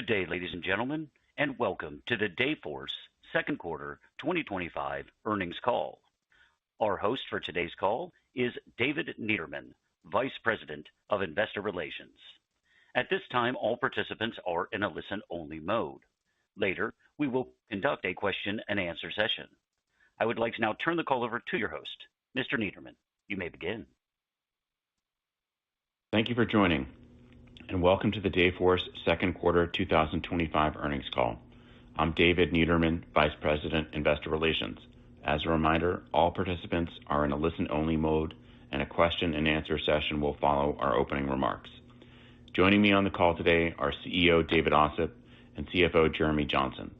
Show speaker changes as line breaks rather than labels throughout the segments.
day, ladies and gentlemen, and welcome to the Dayforce second quarter 2025 earnings call. Our host for today's call is David Niederman, Vice President of Investor Relations. At this time, all participants are in a listen-only mode. Later, we will conduct a question-and-answer session. I would like to now turn the call over to your host, Mr. Niederman. You may begin.
Thank you for joining, and welcome to the Dayforce second quarter 2025 earnings call. I'm David Niederman, Vice President, Investor Relations. As a reminder, all participants are in a listen-only mode, and a question-and-answer session will follow our opening remarks. Joining me on the call today are CEO David Ossip and CFO Jeremy Johnson.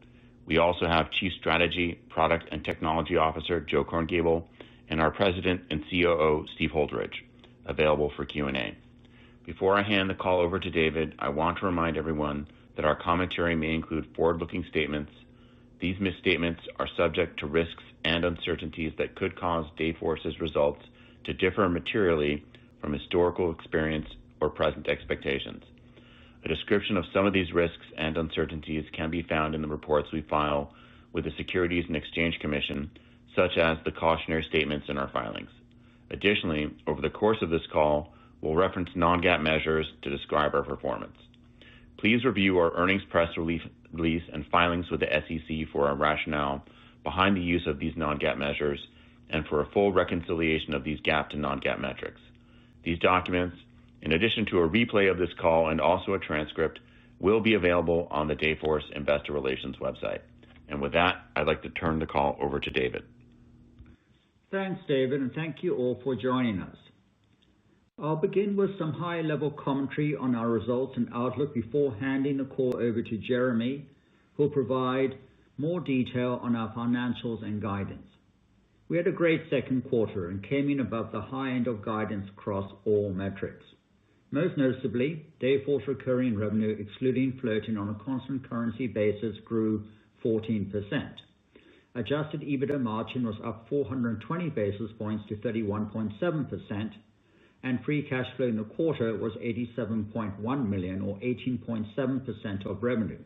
We also have Chief Strategy, Product, and Technology Officer Joe Korngiebel and our President and COO Steve Holdridge, available for Q&A. Before I hand the call over to David, I want to remind everyone that our commentary may include forward-looking statements. These misstatements are subject to risks and uncertainties that could cause Dayforce's results to differ materially from historical experience or present expectations. A description of some of these risks and uncertainties can be found in the reports we file with the Securities and Exchange Commission, such as the cautionary statements in our filings. Additionally, over the course of this call, we'll reference non-GAAP measures to describe our performance. Please review our earnings press release and filings with the SEC for our rationale behind the use of these non-GAAP measures and for a full reconciliation of these GAAP to non-GAAP metrics. These documents, in addition to a replay of this call and also a transcript, will be available on the Dayforce Investor Relations website. And with that, I'd like to turn the call over to David.
Thanks, David, and thank you all for joining us. I'll begin with some high-level commentary on our results and outlook before handing the call over to Jeremy, who will provide more detail on our financials and guidance. We had a great second quarter and came in above the high end of guidance across all metrics. Most noticeably, Dayforce recurring revenue, excluding floating on a constant currency basis, grew 14%. Adjusted EBITDA margin was up 420 basis points to 31.7%, and free cash flow in the quarter was $87.1 million, or 18.7% of revenue.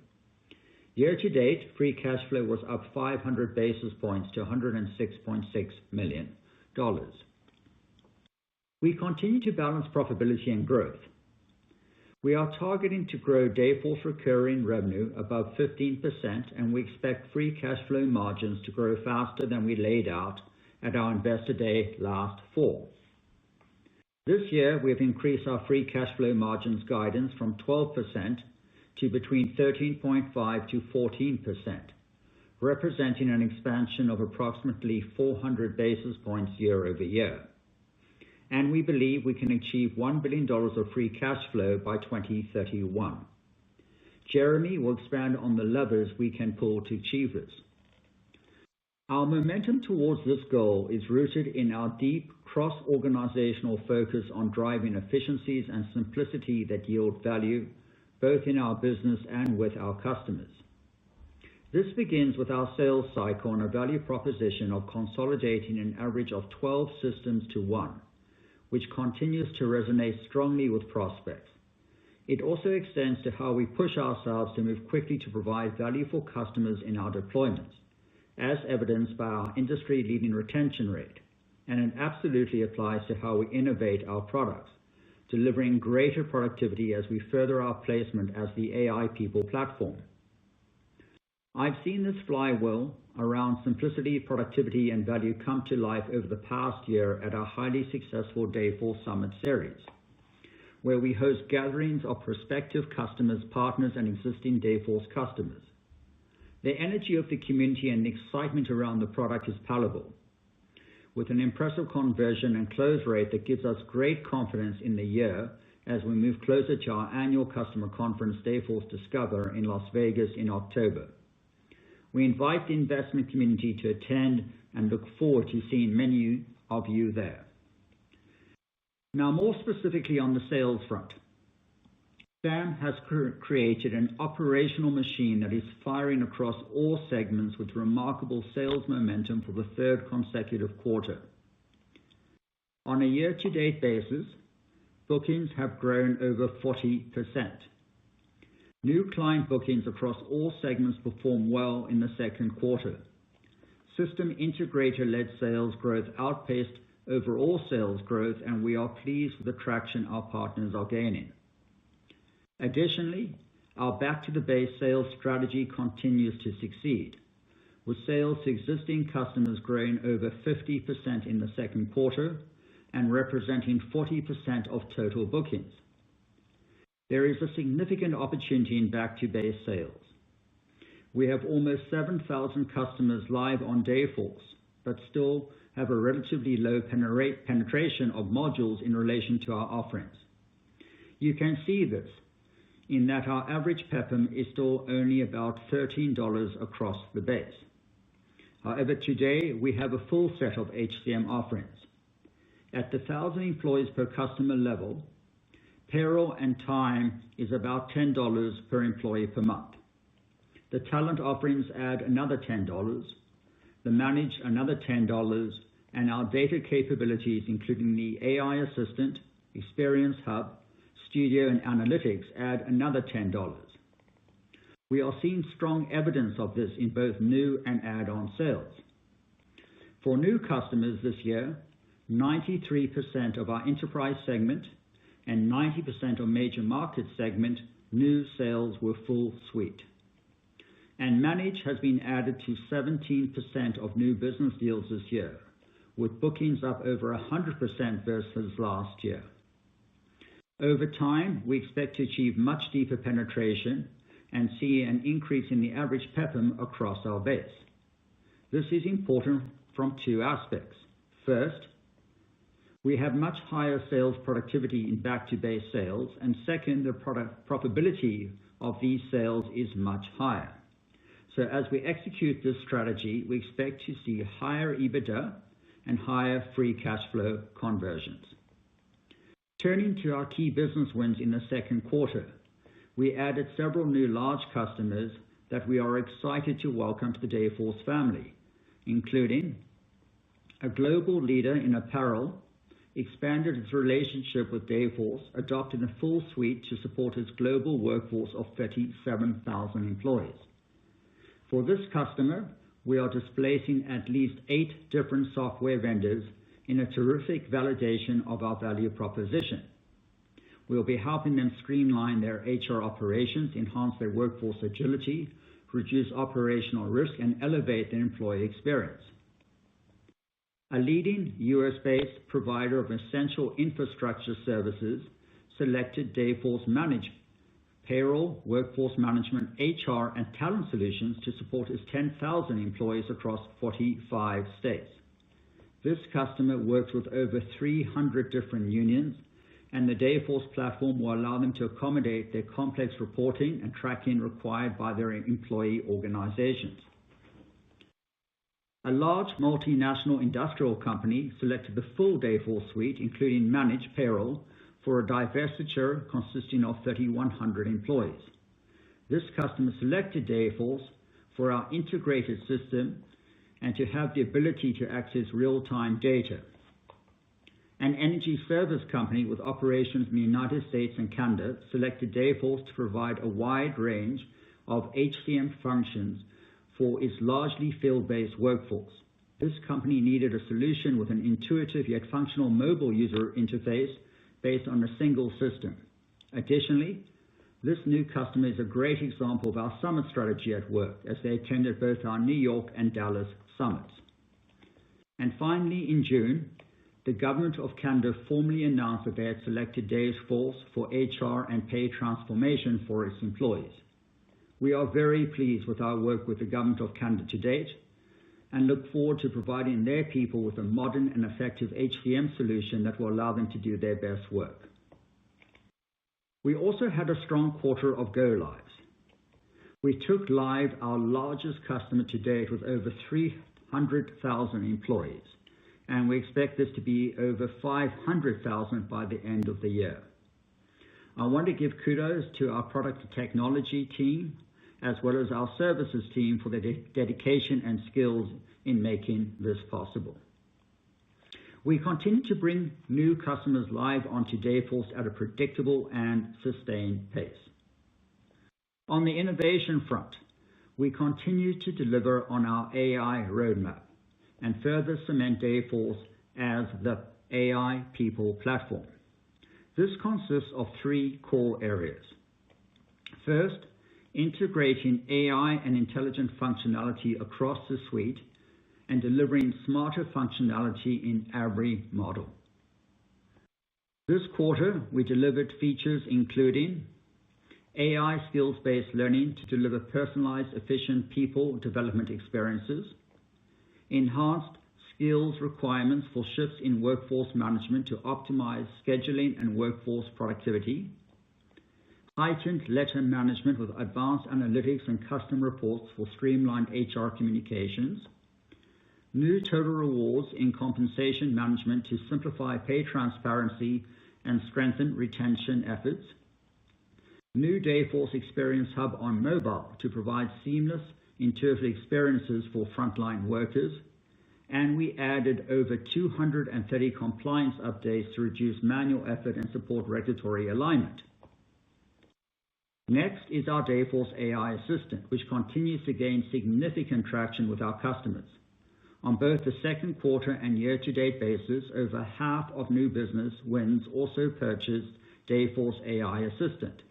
Year to date, free cash flow was up 500 basis points to $106.6 million. We continue to balance profitability and growth. We are targeting to grow Dayforce recurring revenue above 15%, and we expect free cash flow margins to grow faster than we laid out at our Investor Day last fall. This year, we have increased our free cash flow margins guidance from 12% to between 13.5% to 14%, representing an expansion of approximately 400 basis points year over year. And we believe we can achieve $1 billion of free cash flow by 2031. Jeremy will expand on the levers we can pull to achieve this. Our momentum towards this goal is rooted in our deep cross-organizational focus on driving efficiencies and simplicity that yield value, both in our business and with our customers. This begins with our sales cycle and a value proposition of consolidating an average of 12 systems to one, which continues to resonate strongly with prospects. It also extends to how we push ourselves to move quickly to provide value for customers in our deployments, as evidenced by our industry-leading retention rate, and it absolutely applies to how we innovate our products, delivering greater productivity as we further our placement as the AI people platform. I've seen this flywheel around simplicity, productivity, and value come to life over the past year at our highly successful Dayforce Summit series, where we host gatherings of prospective customers, partners, and existing Dayforce customers. The energy of the community and the excitement around the product is palpable, with an impressive conversion and close rate that gives us great confidence in the year as we move closer to our annual customer conference, Dayforce Discover, in Las Vegas in October. We invite the investment community to attend and look forward to seeing many of you there. Now, more specifically on the sales front, Sam has created an operational machine that is firing across all segments with remarkable sales momentum for the third consecutive quarter. On a year-to-date basis, bookings have grown over 40%. New client bookings across all segments performed well in the second quarter. System integrator-led sales growth outpaced overall sales growth, and we are pleased with the traction our partners are gaining. Additionally, our back-to-the-base sales strategy continues to succeed, with sales to existing customers growing over 50% in the second quarter and representing 40% of total bookings. There is a significant opportunity in back-to-base sales. We have almost 7,000 customers live on Dayforce, but still have a relatively low penetration of modules in relation to our offerings. You can see this in that our average PEPM is still only about $13 across the base. However, today we have a full set of HCM offerings. At the 1,000 employees per customer level, payroll and time is about $10 per employee per month. The talent offerings add another $10, the managed another $10, and our data capabilities, including the AI Assistant, Experience Hub, Studio, and Analytics, add another $10. We are seeing strong evidence of this in both new and add-on sales. For new customers this year, 93% of our enterprise segment and 90% of major market segment new sales were full suite. And Manage has been added to 17% of new business deals this year, with bookings up over 100% versus last year. Over time, we expect to achieve much deeper penetration and see an increase in the average PEPM across our base. This is important from two aspects. First, we have much higher sales productivity in back-to-base sales, and second, the product profitability of these sales is much higher. So as we execute this strategy, we expect to see higher EBITDA and higher free cash flow conversions. Turning to our key business wins in the second quarter, we added several new large customers that we are excited to welcome to the Dayforce family, including a global leader in apparel expanded its relationship with Dayforce, adopting a full suite to support its global workforce of 37,000 employees. For this customer, we are displacing at least 8 different software vendors in a terrific validation of our value proposition. We'll be helping them streamline their HR operations, enhance their workforce agility, reduce operational risk, and elevate their employee experience. A leading US-based provider of essential infrastructure services selected Dayforce Manage payroll, workforce management, HR, and talent solutions to support its 10,000 employees across 45 states. This customer works with over 300 different unions, and the Dayforce platform will allow them to accommodate their complex reporting and tracking required by their employee organizations. A large multinational industrial company selected the full Dayforce suite, including Manage Payroll, for a divestiture consisting of 3,100 employees. This customer selected Dayforce for our integrated system and to have the ability to access real-time data. An energy service company with operations in the United States and Canada selected Dayforce to provide a wide range of HCM functions for its largely field-based workforce. This company needed a solution with an intuitive yet functional mobile user interface based on a single system. Additionally, this new customer is a great example of our summit strategy at work, as they attended both our New York and Dallas summits. And finally, in June, the Government of Canada formally announced that they had selected Dayforce for HR and pay transformation for its employees. We are very pleased with our work with the Government of Canada to date and look forward to providing their people with a modern and effective HCM solution that will allow them to do their best work. We also had a strong quarter of go-lives. We took live our largest customer to date with over 300,000 employees, and we expect this to be over 500,000 by the end of the year. I want to give kudos to our product and technology team, as well as our services team, for their dedication and skills in making this possible. We continue to bring new customers live onto Dayforce at a predictable and sustained pace. On the innovation front, we continue to deliver on our AI roadmap and further cement Dayforce as the AI people platform. This consists of three core areas. First, integrating AI and intelligent functionality across the suite and delivering smarter functionality in every model. This quarter, we delivered features including AI skills-based learning to deliver personalized, efficient people development experiences, enhanced skills requirements for shifts in workforce management to optimize scheduling and workforce productivity, heightened letter management with advanced analytics and custom reports for streamlined HR communications, new total rewards in compensation management to simplify pay transparency and strengthen retention efforts, new Dayforce Experience Hub on mobile to provide seamless, intuitive experiences for frontline workers, and we added over 230 compliance updates to reduce manual effort and support regulatory alignment. Next is our Dayforce AI Assistant, which continues to gain significant traction with our customers. On both the second quarter and year-to-date basis, over half of new business wins also purchased Dayforce AI Assistant.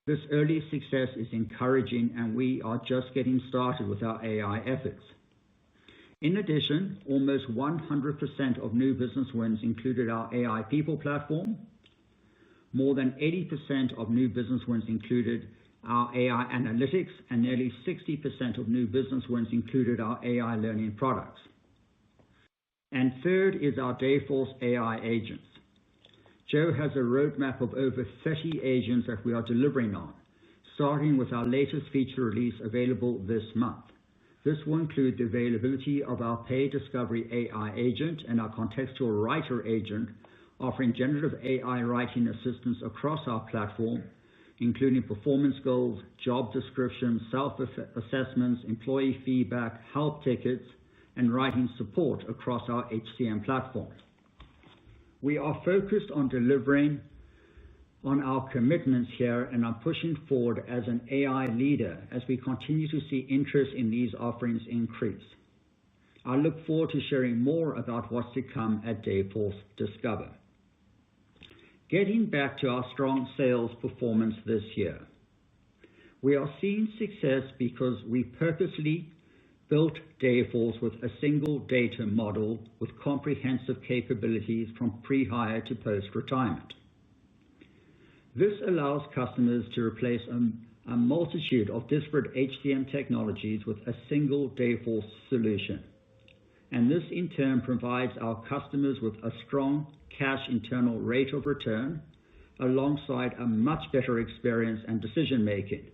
This early success is encouraging, and we are just getting started with our AI efforts. In addition, almost 100% of new business wins included our AI people platform. More than 80% of new business wins included our AI analytics, and nearly 60% of new business wins included our AI learning products. And third is our Dayforce AI agents. Joe has a roadmap of over 30 agents that we are delivering on, starting with our latest feature release available this month. This will include the availability of our Pay Discovery AI agent and our Contextual Writer agent, offering generative AI writing assistance across our platform, including performance goals, job descriptions, self-assessments, employee feedback, help tickets, and writing support across our HCM platform. We are focused on delivering on our commitments here and are pushing forward as an AI leader as we continue to see interest in these offerings increase. I look forward to sharing more about what's to come at Dayforce Discover. Getting back to our strong sales performance this year, we are seeing success because we purposely built Dayforce with a single data model with comprehensive capabilities from pre-hire to post-retirement. This allows customers to replace a multitude of disparate HCM technologies with a single Dayforce solution. And this in turn provides our customers with a strong cash internal rate of return alongside a much better experience and decision making.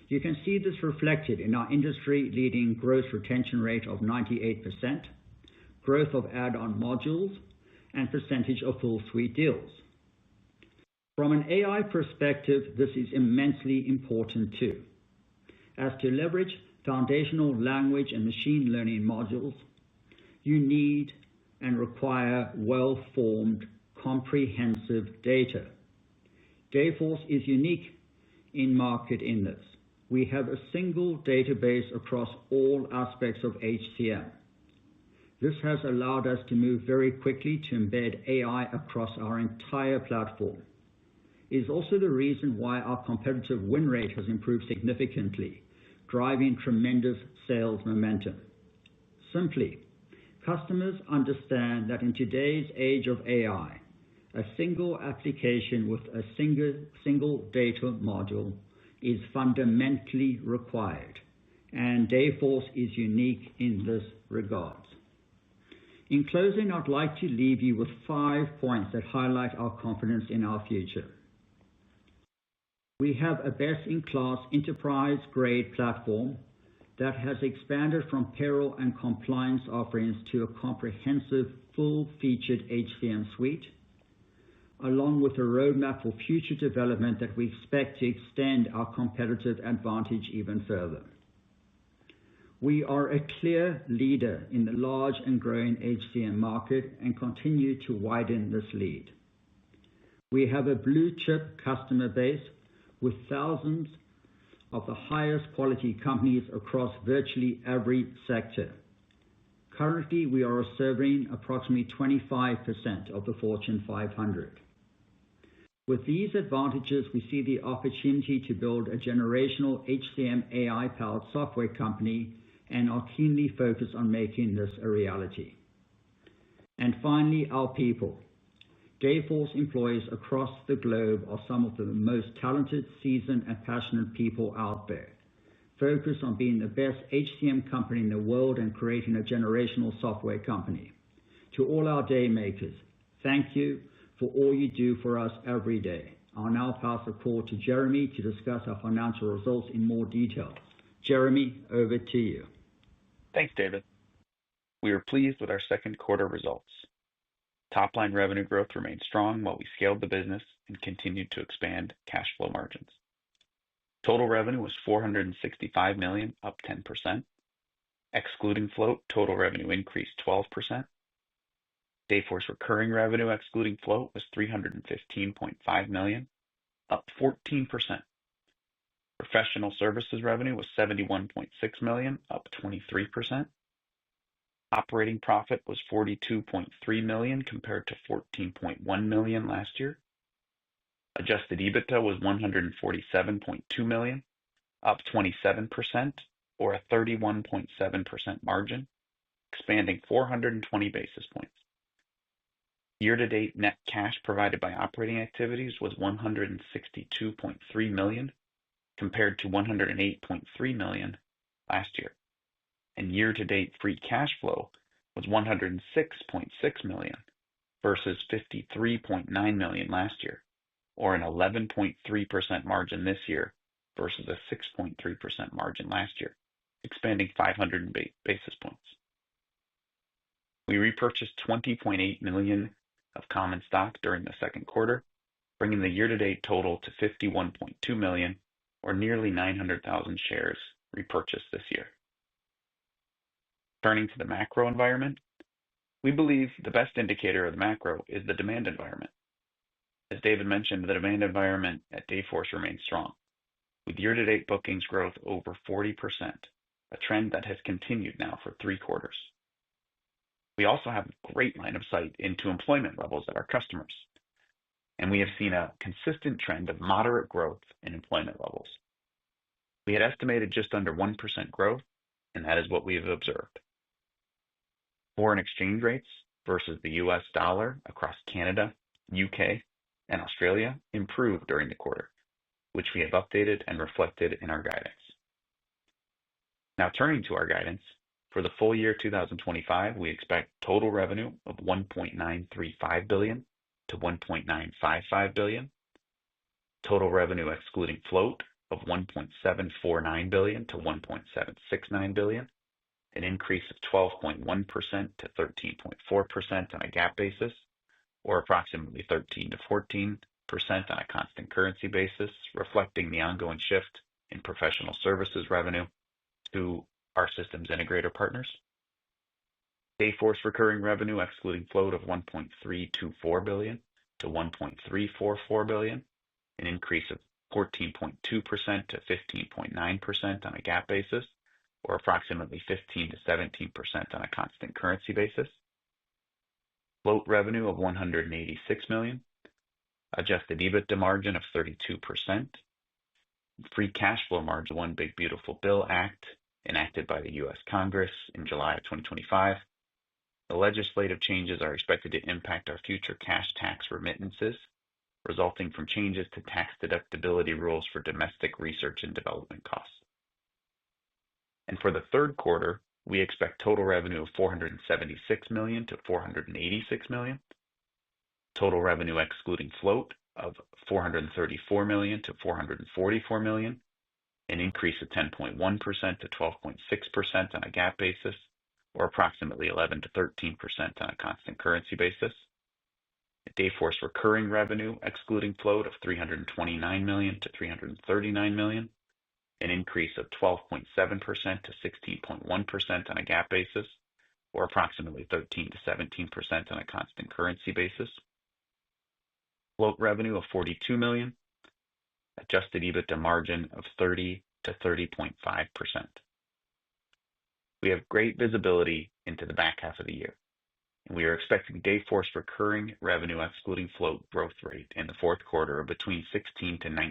You can see this reflected in our industry-leading gross retention rate of 98%, growth of add-on modules, and percentage of full suite deals. From an AI perspective, this is immensely important too, as to leverage foundational language and machine learning modules, you need and require well-formed, comprehensive data. Dayforce is unique in market in this. We have a single database across all aspects of HCM. This has allowed us to move very quickly to embed AI across our entire platform. It is also the reason why our competitive win rate has improved significantly, driving tremendous sales momentum. Simply, customers understand that in today's age of AI, a single application with a single data module is fundamentally required, and Dayforce is unique in this regard. In closing, I'd like to leave you with 5 points that highlight our confidence in our future. We have a best-in-class enterprise-grade platform that has expanded from payroll and compliance offerings to a comprehensive, full-featured HCM suite, along with a roadmap for future development that we expect to extend our competitive advantage even further. We are a clear leader in the large and growing HCM market and continue to widen this lead. We have a blue-chip customer base with thousands of the highest quality companies across virtually every sector. Currently, we are serving approximately 25% of the Fortune 500. With these advantages, we see the opportunity to build a generational HCM AI-powered software company and are keenly focused on making this a reality. And finally, our people. Dayforce employees across the globe are some of the most talented, seasoned, and passionate people out there, focused on being the best HCM company in the world and creating a generational software company. To all our day makers, thank you for all you do for us every day. I'll now pass the call to Jeremy to discuss our financial results in more detail. Jeremy, over to you.
Thanks, David. We are pleased with our second quarter results. Top-line revenue growth remained strong while we scaled the business and continued to expand cash flow margins. Total revenue was $465 million, up 10%. Excluding float, total revenue increased 12%. Dayforce recurring revenue excluding float was $315.5 million, up 14%. Professional services revenue was $71.6 million, up 23%. Operating profit was $42.3 million compared to $14.1 million last year. Adjusted EBITDA was $147.2 million, up 27%, or a 31.7% margin, expanding 420 basis points. Year-to-date net cash provided by operating activities was $162.3 million, compared to $108.3 million last year. And year-to-date free cash flow was $106.6 million versus $53.9 million last year, or an 11.3% margin this year versus a 6.3% margin last year, expanding 500 basis points. We repurchased $20.8 million of common stock during the second quarter, bringing the year-to-date total to $51.2 million, or nearly 900,000 shares repurchased this year. Turning to the macro environment, we believe the best indicator of the macro is the demand environment. As David mentioned, the demand environment at Dayforce remains strong, with year-to-date bookings growth over 40%, a trend that has continued now for 3 quarters. We also have a great line of sight into employment levels at our customers, and we have seen a consistent trend of moderate growth in employment levels. We had estimated just under 1% growth, and that is what we have observed. Foreign exchange rates versus the US dollar across Canada, UK, and Australia improved during the quarter, which we have updated and reflected in our guidance. Now turning to our guidance, for the full year 2025, we expect total revenue of $1.935 billion to $1.955 billion, total revenue excluding float of $1.749 billion to $1.769 billion, an increase of 12.1% to 13.4% on a GAAP basis, or approximately 13 to 14% on a constant currency basis, reflecting the ongoing shift in professional services revenue to our systems integrator partners. Dayforce recurring revenue excluding float of $1.324 billion to $1.344 billion, an increase of 14.2% to 15.9% on a GAAP basis, or approximately 15 to 17% on a constant currency basis. Float revenue of $186 million, adjusted EBITDA margin of 32%, free cash flow margin, One Big Beautiful Bill Act enacted by the U.S. Congress in July of 2025. The legislative changes are expected to impact our future cash tax remittances, resulting from changes to tax deductibility rules for domestic research and development costs. And for the third quarter, we expect total revenue of $476 million to $486 million, total revenue excluding float of $434 million to $444 million, an increase of 10.1% to 12.6% on a GAAP basis, or approximately 11 to 13% on a constant currency basis. Dayforce recurring revenue excluding float of $329 million to $339 million, an increase of 12.7% to 16.1% on a GAAP basis, or approximately 13 to 17% on a constant currency basis. Float revenue of $42 million, adjusted EBITDA margin of 30 to 30.5%. We have great visibility into the back half of the year, and we are expecting Dayforce recurring revenue excluding float growth rate in the fourth quarter of between 16 to 19%.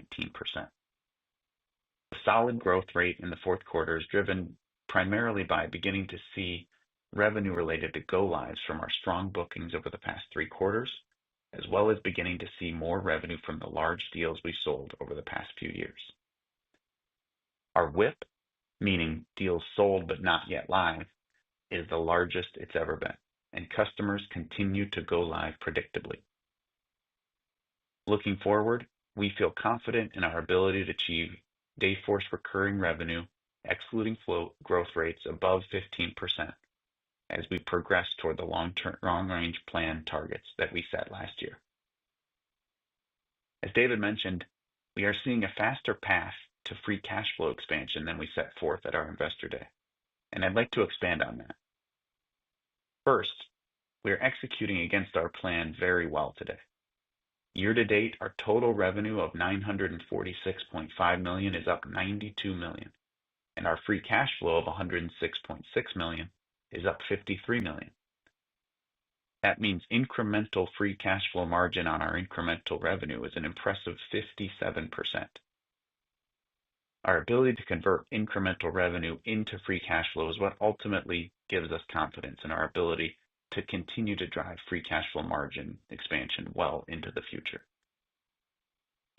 The solid growth rate in the fourth quarter is driven primarily by beginning to see revenue related to go-lives from our strong bookings over the past 3 quarters, as well as beginning to see more revenue from the large deals we sold over the past few years. Our WIP, meaning deals sold but not yet live, is the largest it's ever been, and customers continue to go live predictably. Looking forward, we feel confident in our ability to achieve Dayforce recurring revenue, excluding float growth rates above 15% as we progress toward the long-range plan targets that we set last year. As David mentioned, we are seeing a faster path to free cash flow expansion than we set forth at our Investor Day, and I'd like to expand on that. First, we are executing against our plan very well today. Year to date, our total revenue of $946.5 million is up $92 million, and our free cash flow of $106.6 million is up $53 million. That means incremental free cash flow margin on our incremental revenue is an impressive 57%. Our ability to convert incremental revenue into free cash flow is what ultimately gives us confidence in our ability to continue to drive free cash flow margin expansion well into the future.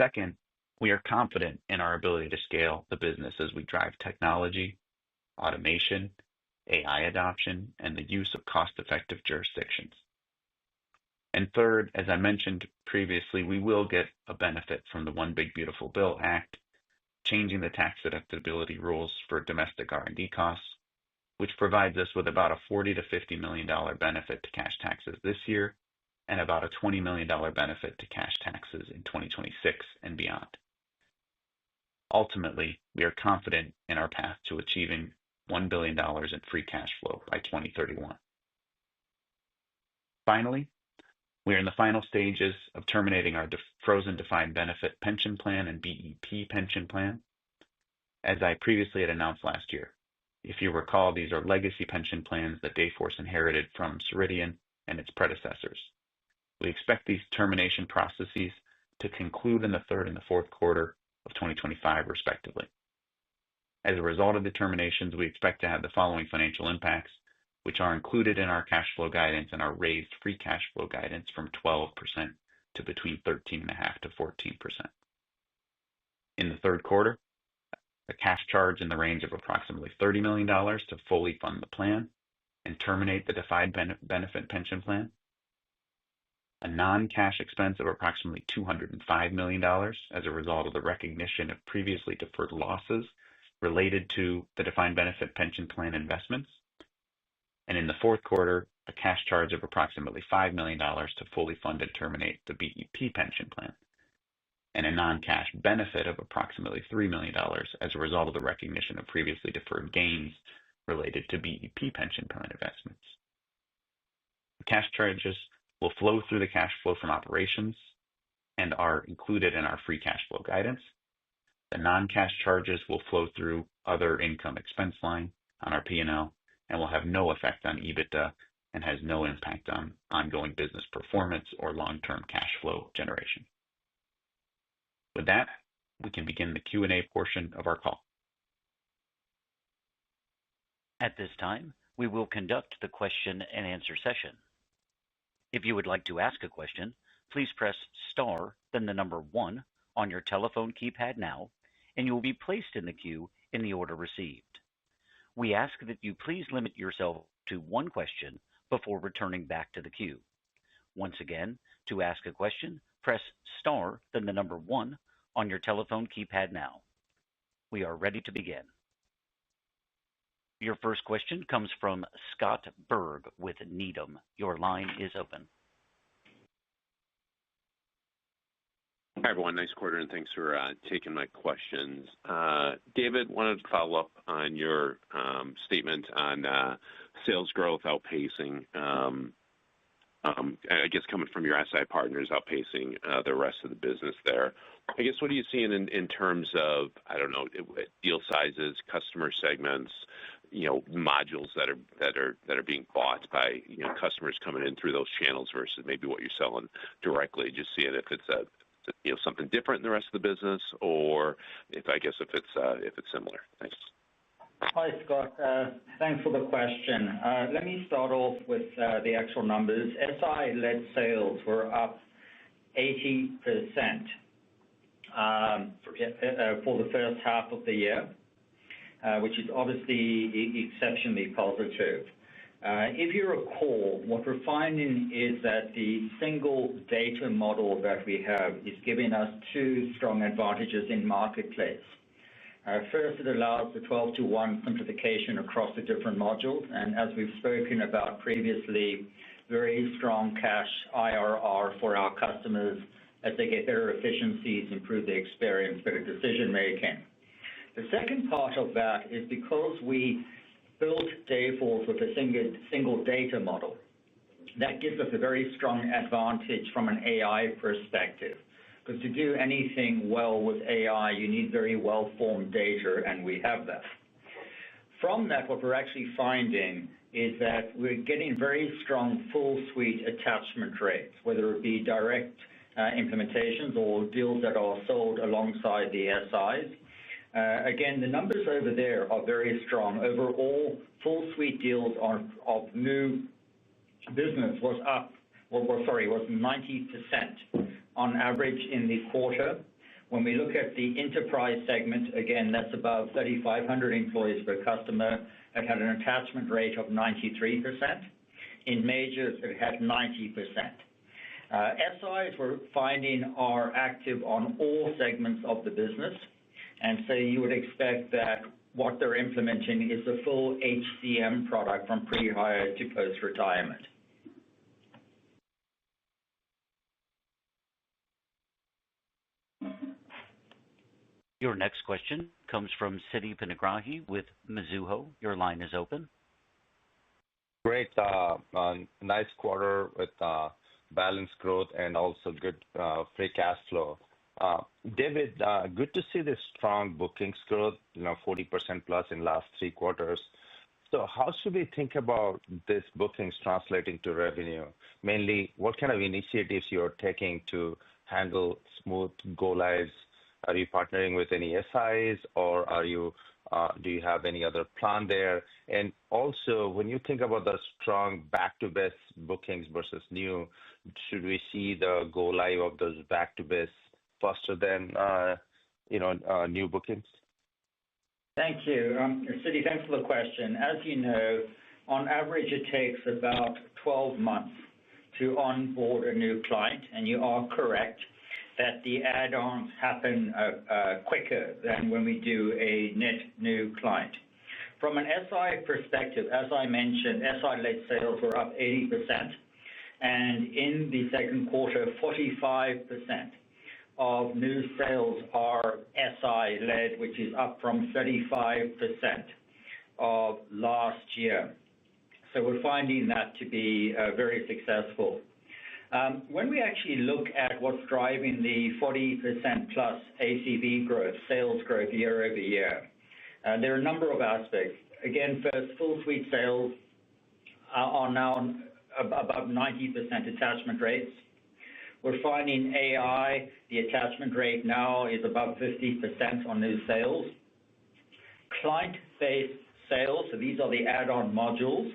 Second, we are confident in our ability to scale the business as we drive technology, automation, AI adoption, and the use of cost-effective jurisdictions. And third, as I mentioned previously, we will get a benefit from the One Big Beautiful Bill Act, changing the tax deductibility rules for domestic R&D costs, which provides us with about a $40 to $50 million benefit to cash taxes this year and about a $20 million benefit to cash taxes in 2026 and beyond. Ultimately, we are confident in our path to achieving $1 billion in free cash flow by 2031. Finally, we are in the final stages of terminating our frozen defined benefit pension plan and BEP pension plan, as I previously had announced last year. If you recall, these are legacy pension plans that Dayforce inherited from Ceridian and its predecessors. We expect these termination processes to conclude in the third and the fourth quarter of 2025, respectively. As a result of the terminations, we expect to have the following financial impacts, which are included in our cash flow guidance and our raised free cash flow guidance from 12% to between 13.5% to 14%. In the third quarter, a cash charge in the range of approximately $30 million to fully fund the plan and terminate the defined benefit pension plan. A non-cash expense of approximately $205 million as a result of the recognition of previously deferred losses related to the defined benefit pension plan investments. And in the fourth quarter, a cash charge of approximately $5 million to fully fund and terminate the BEP pension plan, and a non-cash benefit of approximately $3 million as a result of the recognition of previously deferred gains related to BEP pension plan investments. The cash charges will flow through the cash flow from operations and are included in our free cash flow guidance. The non-cash charges will flow through other income expense line on our P&L and will have no effect on EBITDA and has no impact on ongoing business performance or long-term cash flow generation. With that, we can begin the Q&A portion of our call.
At this time, we will conduct the question and answer session. If you would like to ask a question, please press star, then the number 1 on your telephone keypad now, and you will be placed in the queue in the order received. We ask that you please limit yourself to one question before returning back to the queue. Once again, to ask a question, press star, then the number 1 on your telephone keypad now. We are ready to begin. Your first question comes from Scott Berg with Needham. Your line is open.
Hi, everyone. Nice quarter, and thanks for taking my questions. David, wanted to follow up on your statement on sales growth outpacing, I guess coming from your SI partners outpacing the rest of the business there. I guess what are you seeing in terms of, I don't know, deal sizes, customer segments, modules that are being bought by customers coming in through those channels versus maybe what you're selling directly? Just seeing if it's something different in the rest of the business, or if it's similar. Thanks.
Hi, Scott. Thanks for the question. Let me start off with the actual numbers. SI-led sales were up 80% for the first half of the year, which is obviously exceptionally positive. If you recall, what we're finding is that the single data model that we have is giving us two strong advantages in marketplace. First, it allows the 12-to-1 simplification across the different modules, and as we've spoken about previously, very strong cash IRR for our customers as they get better efficiencies, improve their experience, better decision making. The second part of that is because we built Dayforce with a single data model, that gives us a very strong advantage from an AI perspective. Because to do anything well with AI, you need very well-formed data, and we have that. From that, what we're actually finding is that we're getting very strong full suite attachment rates, whether it be direct implementations or deals that are sold alongside the SIs. Again, the numbers over there are very strong. Overall, full suite deals of new business was 90% on average in the quarter. When we look at the enterprise segment, again, that's about 3,500 employees per customer. It had an attachment rate of 93%. In majors, it had 90%. SIs we're finding are active on all segments of the business, and so you would expect that what they're implementing is a full HCM product from pre-hire to post-retirement.
Your next question comes from Siti Panigrahi with Mizuho. Your line is open.
Great. Nice quarter with balanced growth and also good free cash flow. David, good to see this strong bookings growth, 40% plus in last 3 quarters. So how should we think about this bookings translating to revenue? Mainly, what kind of initiatives you're taking to handle smooth go-lives? Are you partnering with any SIs, or do you have any other plan there? And also, when you think about the strong back-to-base bookings versus new, should we see the go-live of those back-to-base faster than new bookings?
Thank you. Siti, thanks for the question. As you know, on average, it takes about 12 months to onboard a new client, and you are correct that the add-ons happen quicker than when we do a net new client. From an SI perspective, as I mentioned, SI-led sales were up 80%, and in the second quarter, 45% of new sales are SI-led, which is up from 35% of last year. So we're finding that to be very successful. When we actually look at what's driving the 40% plus ACV growth, sales growth year over year, there are a number of aspects. Again, first, full suite sales are now above 90% attachment rates. We're finding AI, the attachment rate now is above 50% on new sales. Client-based sales, so these are the add-on modules,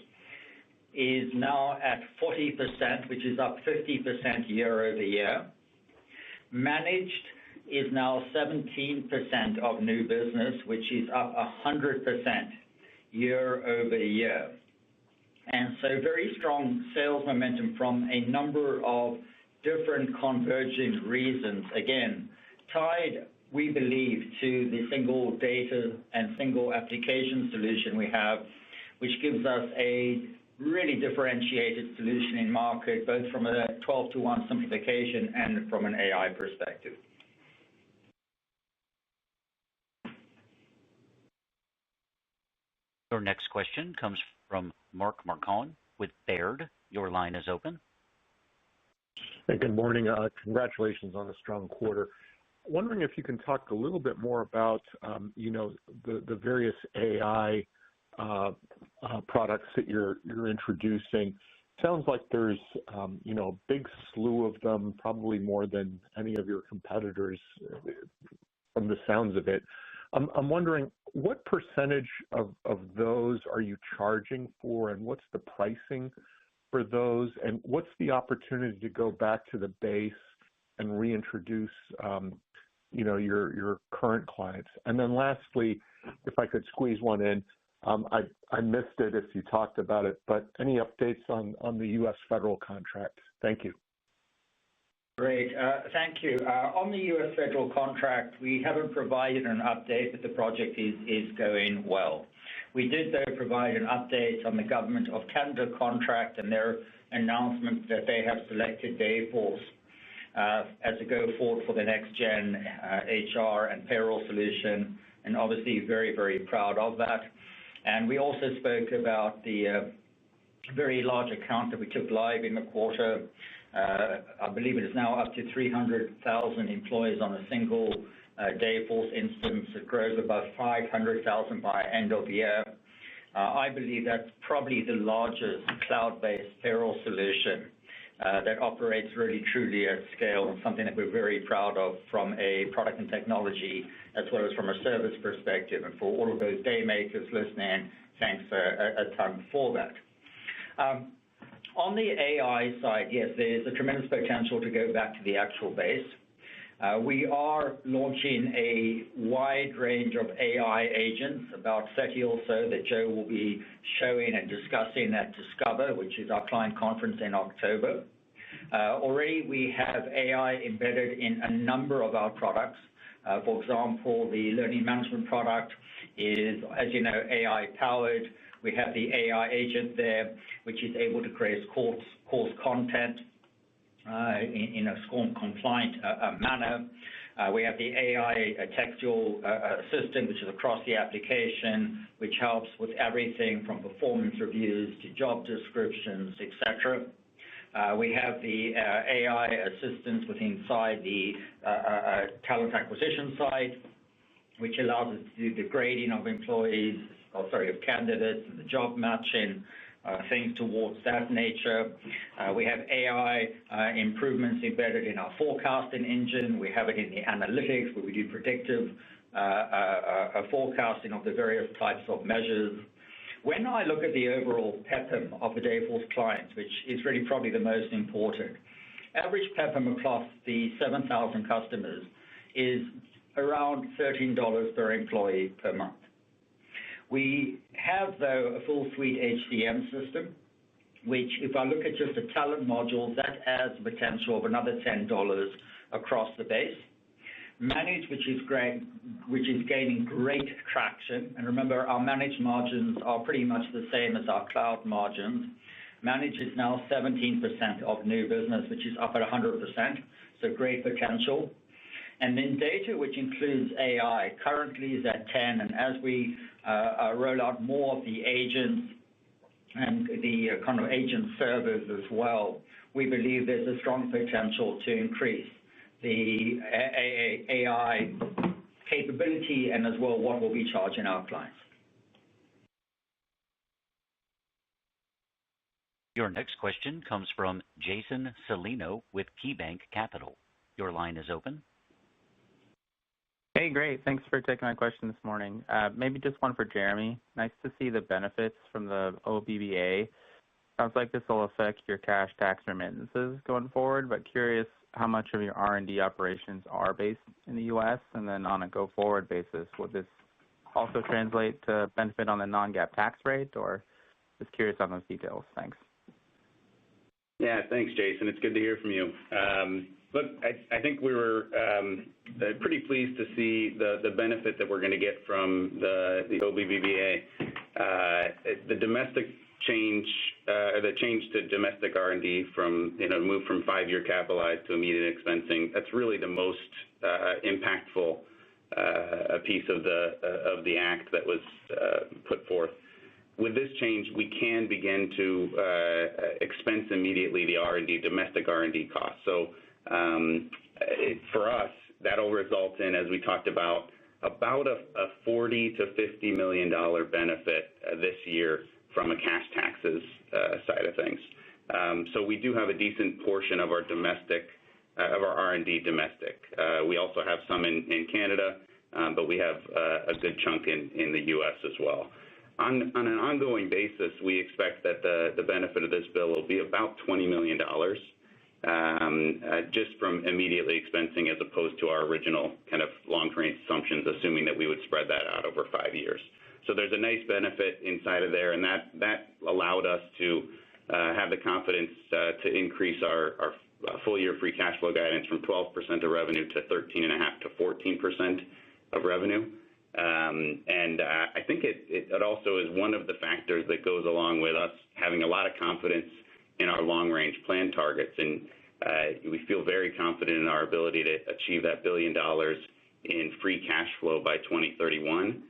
is now at 40%, which is up 50% year over year. Managed is now 17% of new business, which is up 100% year over year. And so very strong sales momentum from a number of different converging reasons. Again, tied, we believe, to the single data and single application solution we have, which gives us a really differentiated solution in market, both from a 12-to-1 simplification and from an AI perspective.
Your next question comes from Mark Marcon with Baird. Your line is open.
Hey, good morning. Congratulations on a strong quarter. wondering if you can talk a little bit more about, the various AI products that you're introducing. Sounds like there's, a big slew of them, probably more than any of your competitors from the sounds of it. I'm wondering what percentage of those are you charging for, and what's the pricing for those, and what's the opportunity to go back to the base and reintroduce, your current clients? And then lastly, if I could squeeze one in, I missed it if you talked about it, but any updates on the U.S. federal contract? Thank you.
Great. Thank you. On the U.S. federal contract, we haven't provided an update, but the project is going well. We did, though, provide an update on the Government of Canada contract and their announcement that they have selected Dayforce as a go-forward for the next-gen HR and payroll solution, and obviously very, very proud of that. And we also spoke about the very large account that we took live in the quarter. I believe it is now up to 300,000 employees on a single Dayforce instance. It grows above 500,000 by end of year. I believe that's probably the largest cloud-based payroll solution that operates really truly at scale, and something that we're very proud of from a product and technology as well as from a service perspective. And for all of those day makers listening, thanks a ton for that. On the AI side, yes, there's a tremendous potential to go back to the actual base. We are launching a wide range of AI agents, about 30 or so, that Joe will be showing and discussing at Discover, which is our client conference in October. Already we have AI embedded in a number of our products. For example, the learning management product is, as you know, AI powered. We have the AI agent there, which is able to create course content in a SCORM-compliant manner. We have the AI textual assistant, which is across the application, which helps with everything from performance reviews to job descriptions, etc. We have the AI assistants inside the talent acquisition side, which allows us to do the grading of of candidates and the job matching, things towards that nature. We have AI improvements embedded in our forecasting engine. We have it in the analytics where we do predictive forecasting of the various types of measures. When I look at the overall PEPM of the Dayforce clients, which is really probably the most important, average PEPM across the 7,000 customers is around $13 per employee per month. We have, though, a full suite HCM system, which, if I look at just the talent modules, that adds the potential of another $10 across the base. Managed, which is gaining great traction, and remember, our managed margins are pretty much the same as our cloud margins. Managed is now 17% of new business, which is up at 100%, so great potential. And then data, which includes AI, currently is at 10, and as we roll out more of the agents and the kind of agent servers as well, we believe there's a strong potential to increase the AI capability and as well what we'll be charging our clients.
Your next question comes from Jason Celino with KeyBanc Capital. Your line is open.
Hey, great. Thanks for taking my question this morning. Maybe just one for Jeremy. Nice to see the benefits from the OBBA. Sounds like this will affect your cash tax remittances going forward, but curious how much of your R&D operations are based in the U.S., and then on a go-forward basis, would this also translate to benefit on the non-GAAP tax rate, or just curious on those details? Thanks.
Yeah, thanks, Jason. It's good to hear from you. Look, I think we were pretty pleased to see the benefit that we're going to get from the OBBA. The domestic change, the change to domestic R&D from, move from 5-year capitalized to immediate expensing, that's really the most impactful piece of the act that was put forth. With this change, we can begin to expense immediately the domestic R&D costs. So for us, that'll result in, as we talked about a $40 to $50 million benefit this year from a cash taxes side of things. So we do have a decent portion of our R&D domestic. We also have some in Canada, but we have a good chunk in the U.S. as well. On an ongoing basis, we expect that the benefit of this bill will be about $20 million, just from immediately expensing as opposed to our original kind of long-range assumptions, assuming that we would spread that out over 5 years. So there's a nice benefit inside of there, and that allowed us to have the confidence to increase our full-year free cash flow guidance from 12% of revenue to 13.5% to 14% of revenue. And I think it also is one of the factors that goes along with us having a lot of confidence in our long-range plan targets, and we feel very confident in our ability to achieve that $1 billion in free cash flow by 2031.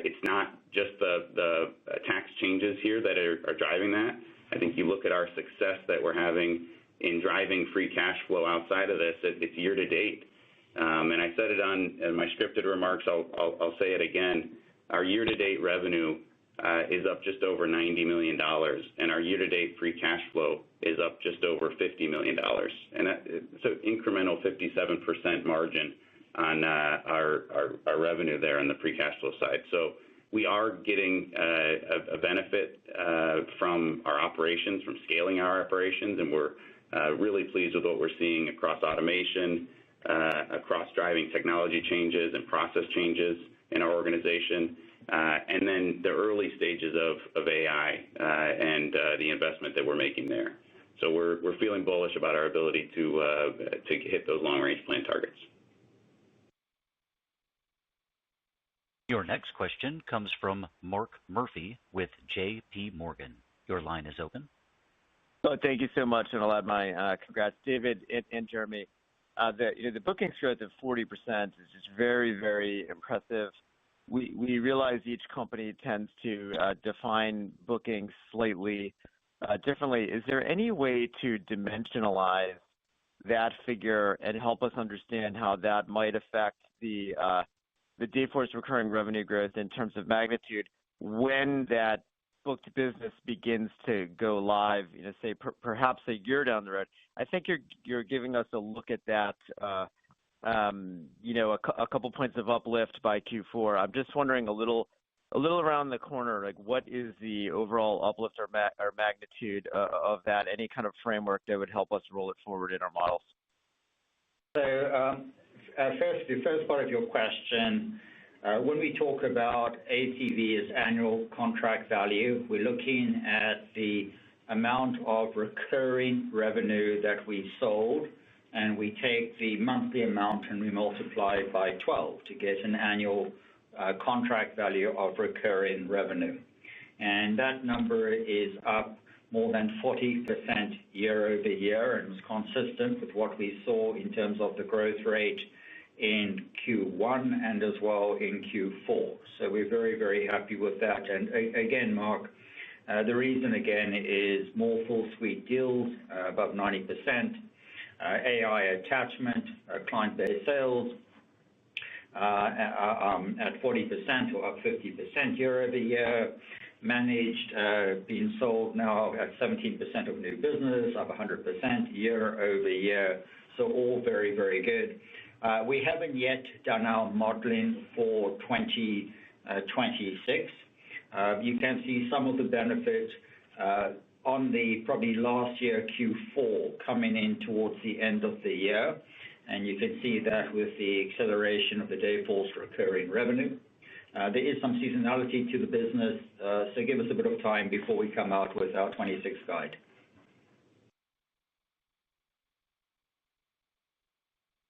It's not just the tax changes here that are driving that. I think you look at our success that we're having in driving free cash flow outside of this, it's year to date. And I said it in my scripted remarks, I'll say it again. Our year-to-date revenue is up just over $90 million, and our year-to-date free cash flow is up just over $50 million. And it's an incremental 57% margin on our revenue there on the free cash flow side. So we are getting a benefit from our operations, from scaling our operations, and we're really pleased with what we're seeing across automation, across driving technology changes and process changes in our organization, and then the early stages of AI and the investment that we're making there. So we're feeling bullish about our ability to hit those long-range plan targets.
Your next question comes from Mark Murphy with J.P. Morgan. Your line is open.
Oh, thank you so much, and I'll add my congrats, David and Jeremy. The bookings growth of 40% is just very, very impressive. We realize each company tends to define bookings slightly differently. Is there any way to dimensionalize that figure and help us understand how that might affect the Dayforce recurring revenue growth in terms of magnitude when that booked business begins to go live, say perhaps a year down the road? I think you're giving us a look at that, a couple points of uplift by Q4. I'm just wondering a little around the corner, like what is the overall uplift or magnitude of that? Any kind of framework that would help us roll it forward in our models?
So the first part of your question, when we talk about ACV as annual contract value, we're looking at the amount of recurring revenue that we sold, and we take the monthly amount and we multiply it by 12 to get an annual contract value of recurring revenue. And that number is up more than 40% year over year, and was consistent with what we saw in terms of the growth rate in Q1 and as well in Q4. So we're very, very happy with that. And again, Mark, the reason again is more full suite deals, above 90%, AI attachment, client-based sales at 40% or up 50% year over year, managed being sold now at 17% of new business, up 100% year over year. So all very, very good. We haven't yet done our modeling for 2026. You can see some of the benefits on the probably last year Q4 coming in towards the end of the year, and you can see that with the acceleration of the Dayforce recurring revenue. There is some seasonality to the business, so give us a bit of time before we come out with our 26 guide.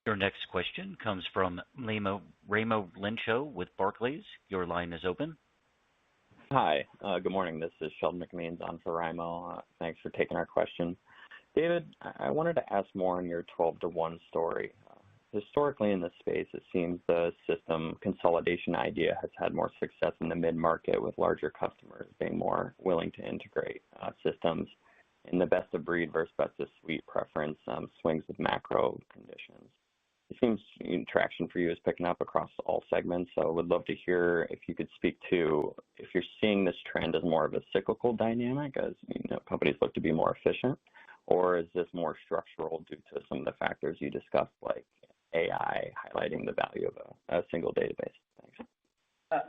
Your next question comes from Raimo Lenschow with Barclays. Your line is open.
Hi, good morning. This is Sheldon McMeans on for Raimo. Thanks for taking our question. David, I wanted to ask more on your 12-to-1 story. Historically in this space, it seems the system consolidation idea has had more success in the mid-market, with larger customers being more willing to integrate systems. In the best of breed versus best of suite preference swings with macro conditions. It seems traction for you is picking up across all segments, so I would love to hear if you could speak to if you're seeing this trend as more of a cyclical dynamic as companies look to be more efficient, or is this more structural due to some of the factors you discussed, like AI highlighting the value of a single database? Thanks.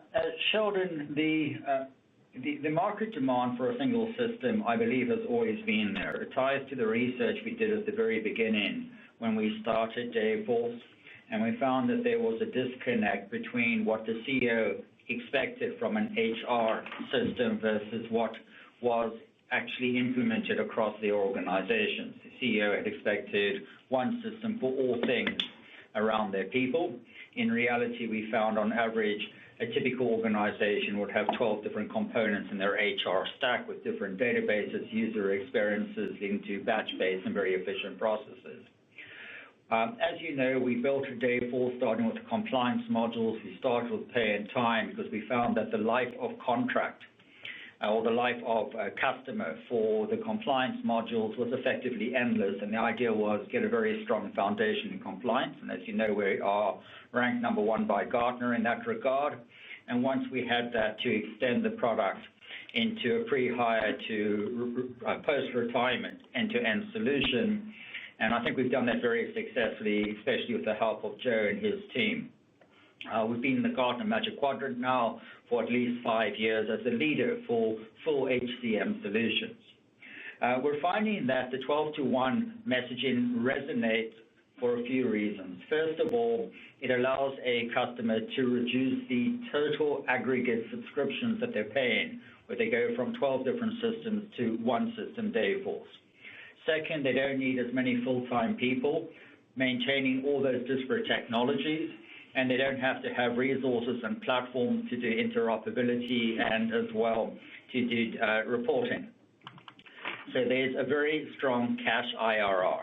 Sheldon, the market demand for a single system, I believe, has always been there. It ties to the research we did at the very beginning when we started Dayforce, and we found that there was a disconnect between what the CEO expected from an HR system versus what was actually implemented across the organization. The CEO had expected one system for all things around their people. In reality, we found on average a typical organization would have 12 different components in their HR stack with different databases, user experiences, leading to batch-based and very efficient processes. As you know, we built Dayforce starting with the compliance modules. We started with pay and time because we found that the life of contract or the life of a customer for the compliance modules was effectively endless, and the idea was get a very strong foundation in compliance. And as you know, we are ranked number one by Gartner in that regard. And once we had that, to extend the product into a pre-hire to post-retirement end-to-end solution. And I think we've done that very successfully, especially with the help of Joe and his team. We've been in the Gartner Magic Quadrant now for at least 5 years as a leader for full HCM solutions. We're finding that the 12-to-1 messaging resonates for a few reasons. First of all, it allows a customer to reduce the total aggregate subscriptions that they're paying, where they go from 12 different systems to one system, Dayforce. Second, they don't need as many full-time people maintaining all those disparate technologies, and they don't have to have resources and platforms to do interoperability and as well to do reporting. So there's a very strong cash IRR.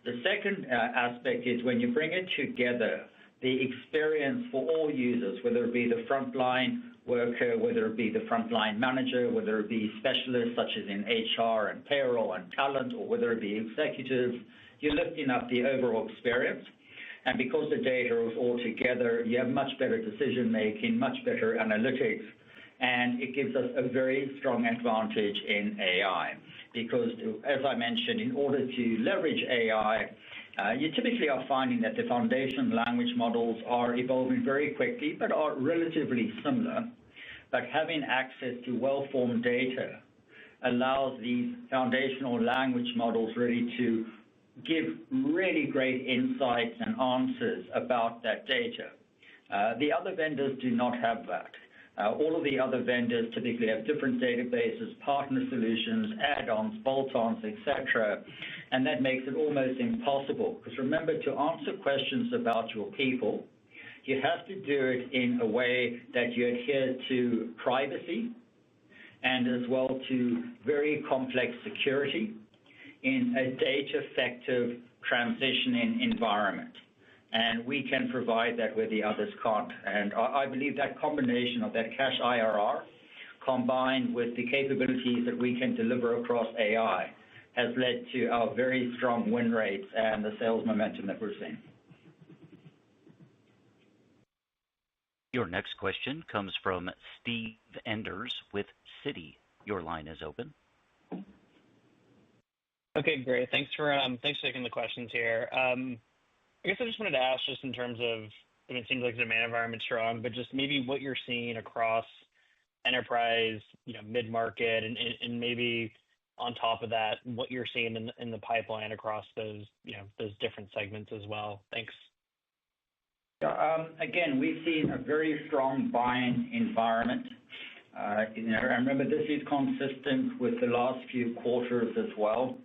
The second aspect is when you bring it together, the experience for all users, whether it be the frontline worker, whether it be the frontline manager, whether it be specialists such as in HR and payroll and talent, or whether it be executives, you're lifting up the overall experience. And because the data is all together, you have much better decision making, much better analytics, and it gives us a very strong advantage in AI. Because, as I mentioned, in order to leverage AI, you typically are finding that the foundation language models are evolving very quickly, but are relatively similar. But having access to well-formed data allows these foundational language models really to give really great insights and answers about that data. The other vendors do not have that. All of the other vendors typically have different databases, partner solutions, add-ons, bolt-ons, etc., and that makes it almost impossible. Because remember, to answer questions about your people, you have to do it in a way that you adhere to privacy and as well to very complex security in a data-effective transitioning environment. And we can provide that where the others can't. And I believe that combination of that cash IRR combined with the capabilities that we can deliver across AI has led to our very strong win rates and the sales momentum that we're seeing.
Your next question comes from Steve Enders with Citi. Your line is open.
Okay, great. Thanks for taking the questions here. I guess I just wanted to ask, just in terms of, it seems like the demand environment's strong, but just maybe what you're seeing across enterprise, mid-market, and maybe on top of that, what you're seeing in the pipeline across those different segments as well. Thanks.
Again, we've seen a very strong buying environment. Remember, this is consistent with the last few quarters as well.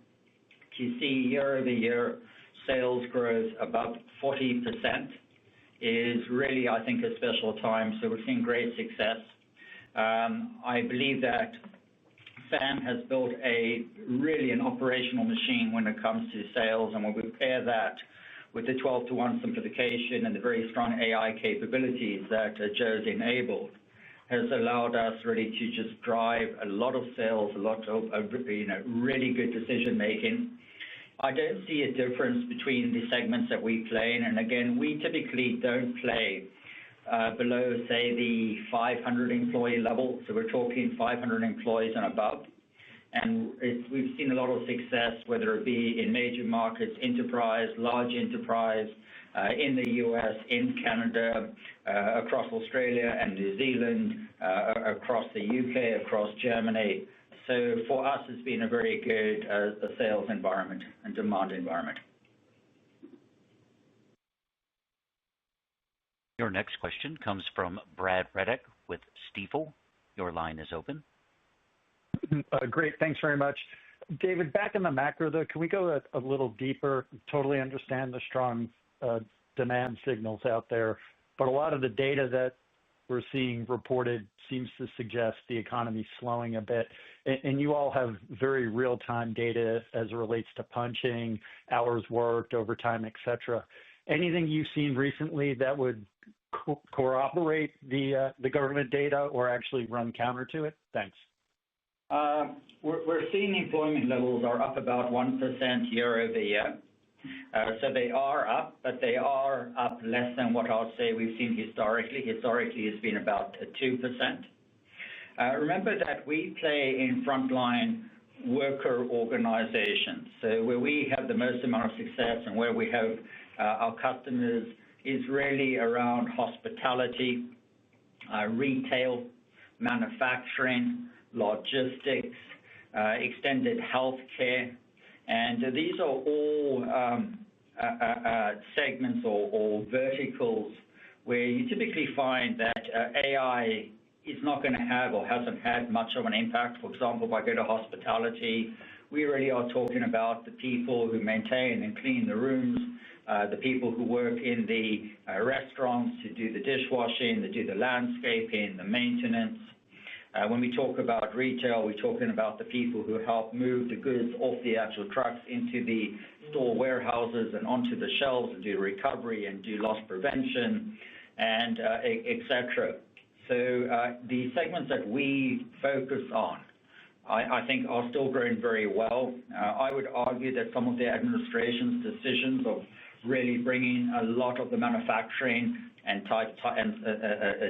You see year-over-year sales growth above 40% is really, I think, a special time. So we're seeing great success. I believe that Sam has built an operational machine when it comes to sales, and when we pair that with the 12-to-1 simplification and the very strong AI capabilities that Joe's enabled, has allowed us really to just drive a lot of sales, a lot of really good decision making. I don't see a difference between the segments that we play in. And again, we typically don't play below, say, the 500 employee level. So we're talking 500 employees and above. And we've seen a lot of success, whether it be in major markets, enterprise, large enterprise, in the U.S., in Canada, across Australia and New Zealand, across the U.K., across Germany. So for us, it's been a very good sales environment and demand environment.
Your next question comes from Brad Reddick with Stifel. Your line is open.
Great. Thanks very much. David, back in the macro, though, can we go a little deeper? Totally understand the strong demand signals out there, but a lot of the data that we're seeing reported seems to suggest the economy's slowing a bit. And you all have very real-time data as it relates to punching, hours worked, overtime, et cetera. Anything you've seen recently that would corroborate the government data or actually run counter to it? Thanks.
We're seeing employment levels are up about 1% year over year. So they are up, but they are up less than what I'll say we've seen historically. Historically, it's been about 2%. Remember that we play in frontline worker organizations. So where we have the most amount of success and where we have our customers is really around hospitality, retail, manufacturing, logistics, extended healthcare. And these are all segments or verticals where you typically find that AI is not going to have or hasn't had much of an impact. For example, if I go to hospitality, we really are talking about the people who maintain and clean the rooms, the people who work in the restaurants, who do the dishwashing, that do the landscaping, the maintenance. When we talk about retail, we're talking about the people who help move the goods off the actual trucks into the store warehouses and onto the shelves and do recovery and do loss prevention, and et cetera. So the segments that we focus on, I think, are still growing very well. I would argue that some of the administration's decisions of really bringing a lot of the manufacturing and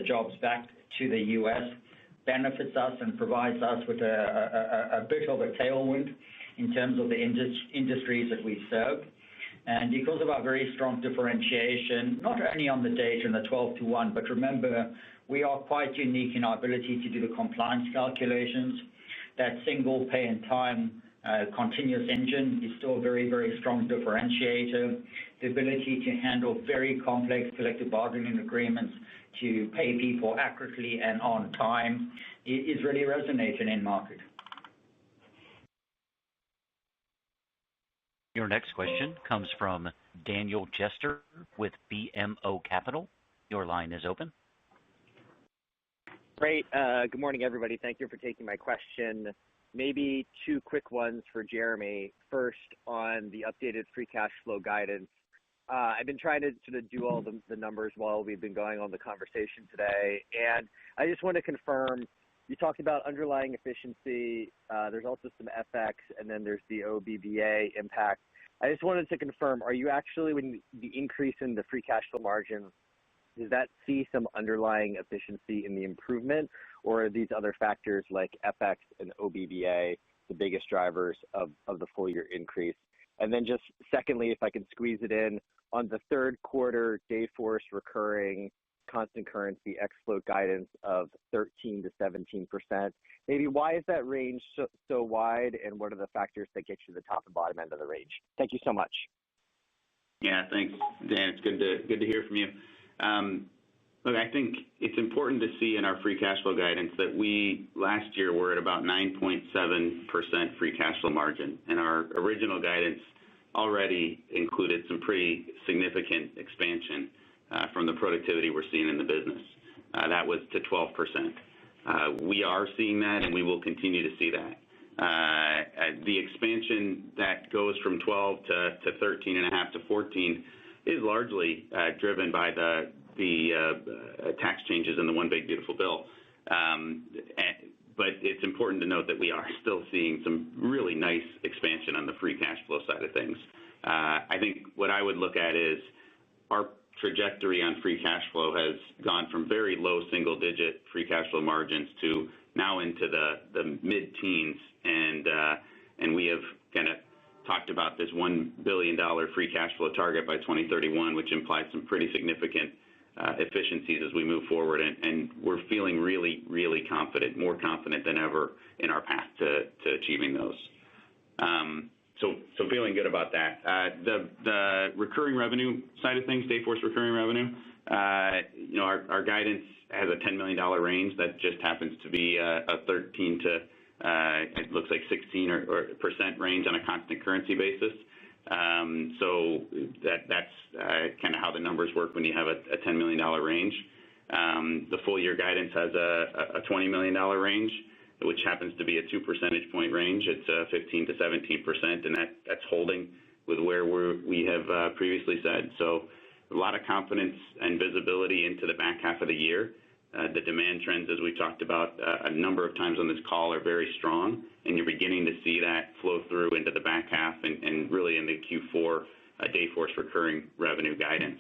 jobs back to the U.S. benefits us and provides us with a bit of a tailwind in terms of the industries that we serve. And because of our very strong differentiation, not only on the data and the 12 to 1, but remember, we are quite unique in our ability to do the compliance calculations. That single pay and time continuous engine is still a very, very strong differentiator. The ability to handle very complex collective bargaining agreements to pay people accurately and on time is really resonating in market.
Your next question comes from Daniel Jester with BMO Capital. Your line is open.
Great. Good morning, everybody. Thank you for taking my question. Maybe two quick ones for Jeremy. First, on the updated free cash flow guidance. I've been trying to sort of do all the numbers while we've been going on the conversation today, and I just want to confirm, you talked about underlying efficiency, there's also some FX, and then there's the OBBA impact. I just wanted to confirm, are you actually, when the increase in the free cash flow margin, does that see some underlying efficiency in the improvement, or are these other factors like FX and OBBA the biggest drivers of the full year increase? And then just secondly, if I can squeeze it in, on the third quarter Dayforce recurring constant currency ex-float guidance of 13 to 17%, maybe why is that range so wide, and what are the factors that get you to the top and bottom end of the range? Thank you so much.
Yeah, thanks, Dan. It's good to hear from you. Look, I think it's important to see in our free cash flow guidance that we last year were at about 9.7% free cash flow margin, and our original guidance already included some pretty significant expansion from the productivity we're seeing in the business. That was to 12%. We are seeing that, and we will continue to see that. The expansion that goes from 12 to 13.5 to 14 is largely driven by the tax changes in the One Big Beautiful Bill. but it's important to note that we are still seeing some really nice expansion on the free cash flow side of things. I think what I would look at is our trajectory on free cash flow has gone from very low single-digit free cash flow margins to now into the mid-teens, and we have kind of talked about this $1 billion free cash flow target by 2031, which implies some pretty significant efficiencies as we move forward, and we're feeling really, really confident, more confident than ever in our path to achieving those. So feeling good about that. The recurring revenue side of things, Dayforce recurring revenue, our guidance has a $10 million range that just happens to be a 13 to it looks like 16% range on a constant currency basis. So that's kind of how the numbers work when you have a $10 million range. The full year guidance has a $20 million range, which happens to be a 2 percentage point range. It's 15 to 17%, and that's holding with where we have previously said. So a lot of confidence and visibility into the back half of the year. The demand trends, as we talked about a number of times on this call, are very strong, and you're beginning to see that flow through into the back half and really in the Q4 Dayforce recurring revenue guidance.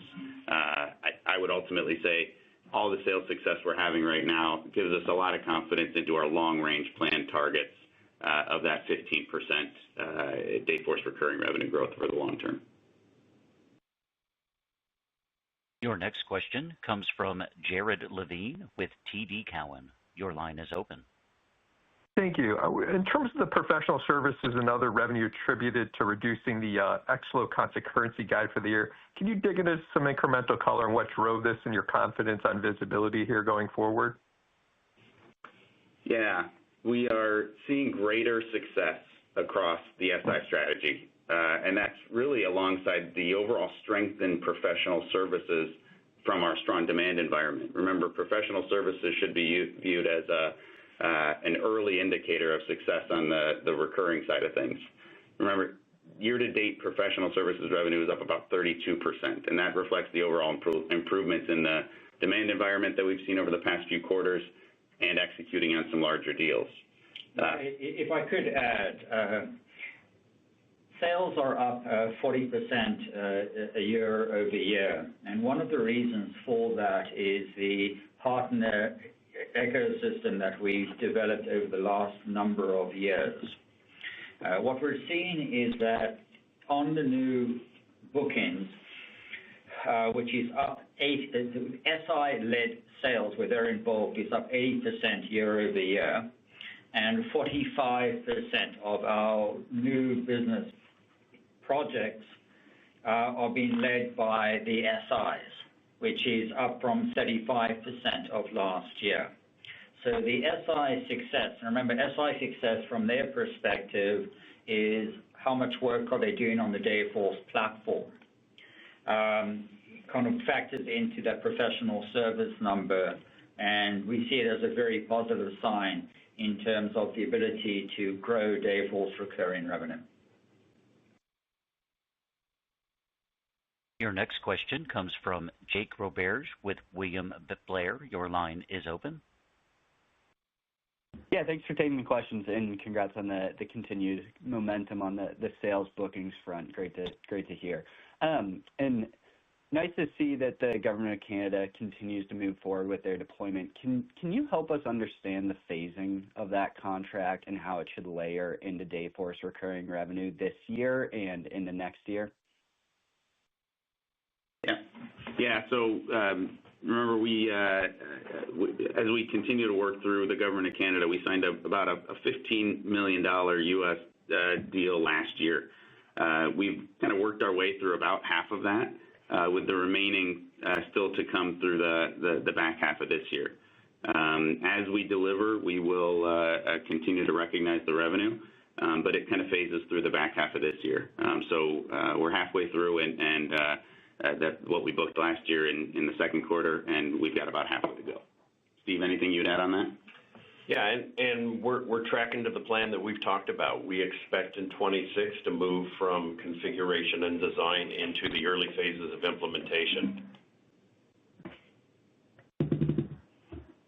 I would ultimately say all the sales success we're having right now gives us a lot of confidence into our long-range plan targets of that 15% Dayforce recurring revenue growth for the long term.
Your next question comes from Jared Levine with TD Cowen. Your line is open.
Thank you. In terms of the professional services and other revenue attributed to reducing the ex-flow constant currency guide for the year, can you dig into some incremental color on what drove this and your confidence on visibility here going forward?
Yeah, we are seeing greater success across the SI strategy, and that's really alongside the overall strength in professional services from our strong demand environment. Remember, professional services should be viewed as an early indicator of success on the recurring side of things. Remember, year-to-date professional services revenue is up about 32%, and that reflects the overall improvements in the demand environment that we've seen over the past few quarters and executing on some larger deals.
If I could add, sales are up 40% a year over year, and one of the reasons for that is the partner ecosystem that we've developed over the last number of years. What we're seeing is that on the new bookings, which is up 8, SI-led sales where they're involved is up 80% year over year, and 45% of our new business projects are being led by the SIs, which is up from 35% of last year. So the SI success, remember SI success from their perspective is how much work are they doing on the Dayforce platform. Kind of factors into that professional service number, and we see it as a very positive sign in terms of the ability to grow Dayforce recurring revenue.
Your next question comes from Jake Roberge with William Blair. Your line is open.
Yeah, thanks for taking the questions and congrats on the continued momentum on the sales bookings front. Great to hear. And nice to see that the Government of Canada continues to move forward with their deployment. Can you help us understand the phasing of that contract and how it should layer into Dayforce recurring revenue this year and into next year?
Yeah. So remember, as we continue to work through the Government of Canada, we signed about a $15 million U.S. deal last year. We've kind of worked our way through about half of that, with the remaining still to come through the back half of this year. As we deliver, we will continue to recognize the revenue, but it kind of phases through the back half of this year. So we're halfway through, and that's what we booked last year in the second quarter, and we've got about halfway to go. Steve, anything you'd add on that?
Yeah, and we're tracking to the plan that we've talked about. We expect in 26 to move from configuration and design into the early phases of implementation.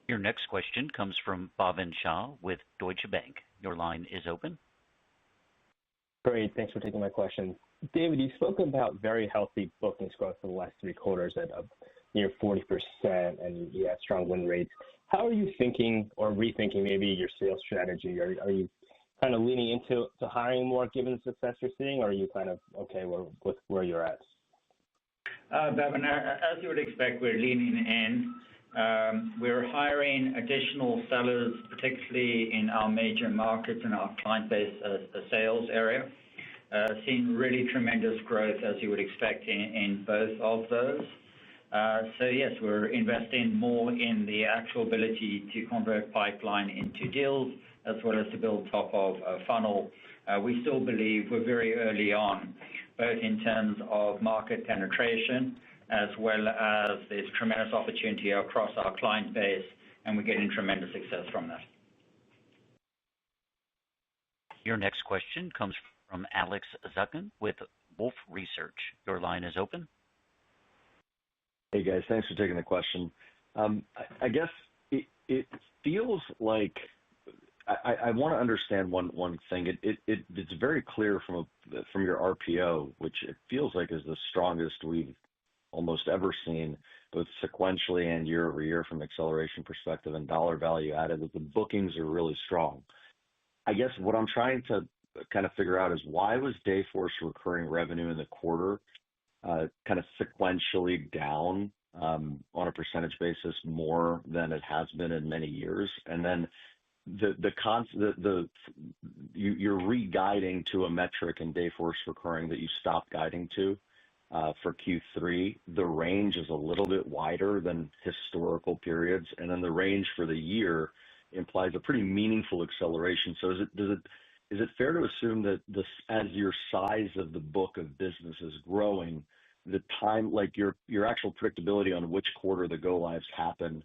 Your next question comes from Bhavin Shah with Deutsche Bank. Your line is open.
Great. Thanks for taking my question. David, you spoke about very healthy bookings growth for the last 3 quarters at near 40%, and you had strong win rates. How are you thinking or rethinking maybe your sales strategy? Are you kind of leaning into hiring more given the success you're seeing, or are you kind of okay with where you're at?
Bhavin, as you would expect, we're leaning in. We're hiring additional sellers, particularly in our major markets and our client base sales area. Seeing really tremendous growth, as you would expect, in both of those. So yes, we're investing more in the actual ability to convert pipeline into deals, as well as to build top of a funnel. We still believe we're very early on, both in terms of market penetration, as well as there's tremendous opportunity across our client base, and we're getting tremendous success from that.
Your next question comes from Alex Zukin with Wolfe Research. Your line is open.
Hey guys, thanks for taking the question. I guess it feels like I want to understand one thing. It's very clear from your RPO, which it feels like is the strongest we've almost ever seen, both sequentially and year over year from acceleration perspective and dollar value added, that the bookings are really strong. I guess what I'm trying to kind of figure out is why was Dayforce recurring revenue in the quarter kind of sequentially down on a percentage basis more than it has been in many years? And then you're re-guiding to a metric in Dayforce recurring that you stopped guiding to for Q3. The range is a little bit wider than historical periods, and then the range for the year implies a pretty meaningful acceleration. So is it fair to assume that as your size of the book of business is growing, the time, like your actual predictability on which quarter the go lives happen,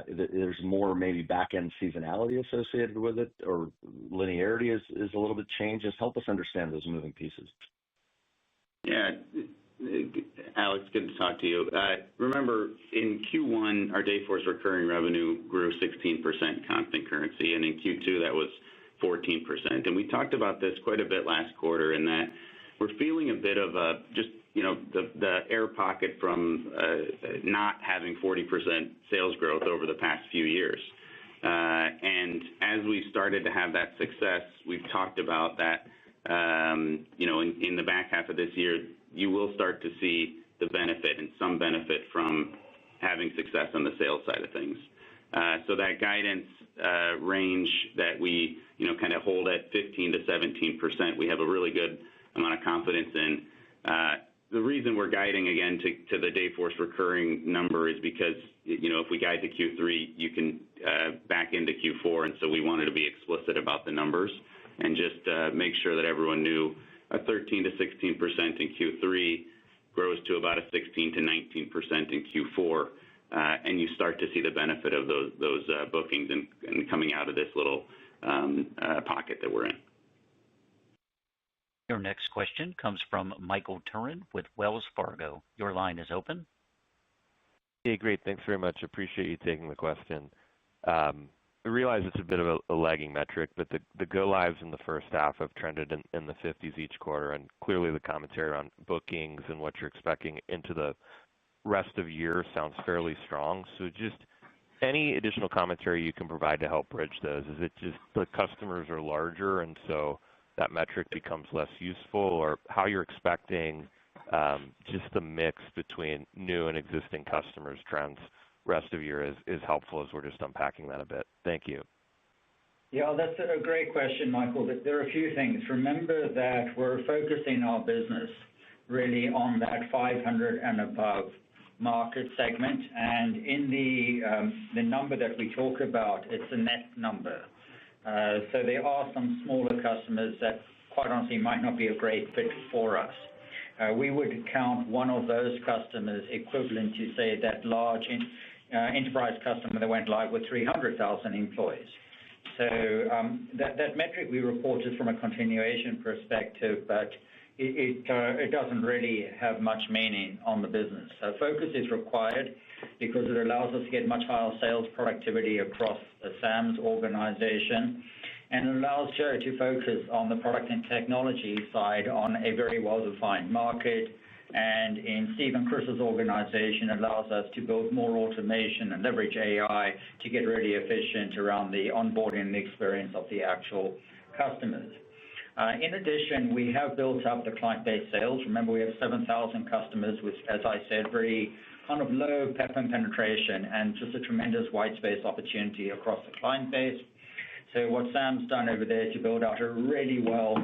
there's more maybe back end seasonality associated with it, or linearity is a little bit changed? Just help us understand those moving pieces.
Yeah, Alex, good to talk to you. Remember, in Q1, our Dayforce recurring revenue grew 16% constant currency, and in Q2 that was 14%. And we talked about this quite a bit last quarter, in that we're feeling a bit of the air pocket from not having 40% sales growth over the past few years. And as we started to have that success, we've talked about that, in the back half of this year, you will start to see the benefit and some benefit from having success on the sales side of things. So that guidance range that we, kind of hold at 15 to 17%, we have a really good amount of confidence in. The reason we're guiding again to the Dayforce recurring number is because, if we guide to Q3, you can back into Q4, and so we wanted to be explicit about the numbers and just make sure that everyone knew a 13 to 16% in Q3 grows to about a 16 to 19% in Q4, and you start to see the benefit of those bookings and coming out of this little pocket that we're in.
Your next question comes from Michael Turrin with Wells Fargo. Your line is open.
Hey, great. Thanks very much. Appreciate you taking the question. I realize it's a bit of a lagging metric, but the go lives in the first half have trended in the 50s each quarter, and clearly the commentary around bookings and what you're expecting into the rest of the year sounds fairly strong. So just any additional commentary you can provide to help bridge those? Is it just the customers are larger and so that metric becomes less useful, or how you're expecting just the mix between new and existing customers trends rest of year is helpful as we're just unpacking that a bit. Thank you.
Yeah, that's a great question, Michael. But there are a few things. Remember that we're focusing our business really on that 500 and above market segment, and in the number that we talk about, it's a net number. So there are some smaller customers that, quite honestly, might not be a great fit for us. We would count one of those customers equivalent to, say, that large enterprise customer that went live with 300,000 employees. So that metric we reported from a continuation perspective, but it doesn't really have much meaning on the business. So focus is required because it allows us to get much higher sales productivity across Sam's organization, and it allows Joe to focus on the product and technology side on a very well-defined market. And in Steve and Chris's organization, it allows us to build more automation and leverage AI to get really efficient around the onboarding and the experience of the actual customers. In addition, we have built up the client-based sales. Remember, we have 7,000 customers with, as I said, very kind of low PEPM penetration and just a tremendous white space opportunity across the client base. So what Sam's done over there to build out a really well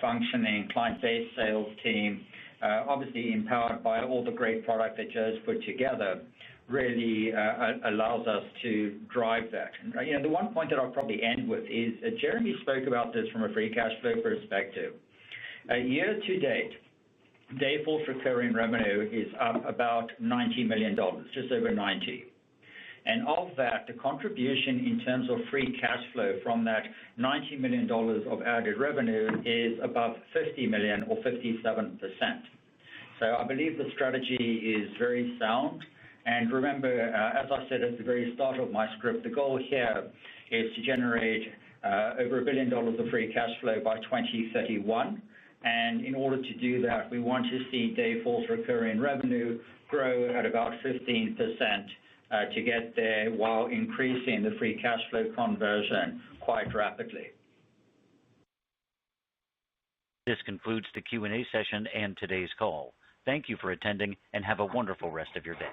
functioning client-based sales team, obviously empowered by all the great product that Joe's put together, really allows us to drive that. And, the one point that I'll probably end with is Jeremy spoke about this from a free cash flow perspective. Year to date, Dayforce recurring revenue is up about $90 million, just over 90. And of that, the contribution in terms of free cash flow from that $90 million of added revenue is above $50 million or 57%. So I believe the strategy is very sound. And remember, as I said at the very start of my script, the goal here is to generate over $1 billion of free cash flow by 2031. And in order to do that, we want to see Dayforce recurring revenue grow at about 15% to get there while increasing the free cash flow conversion quite rapidly.
This concludes the Q&A session and today's call. Thank you for attending and have a wonderful rest of your day.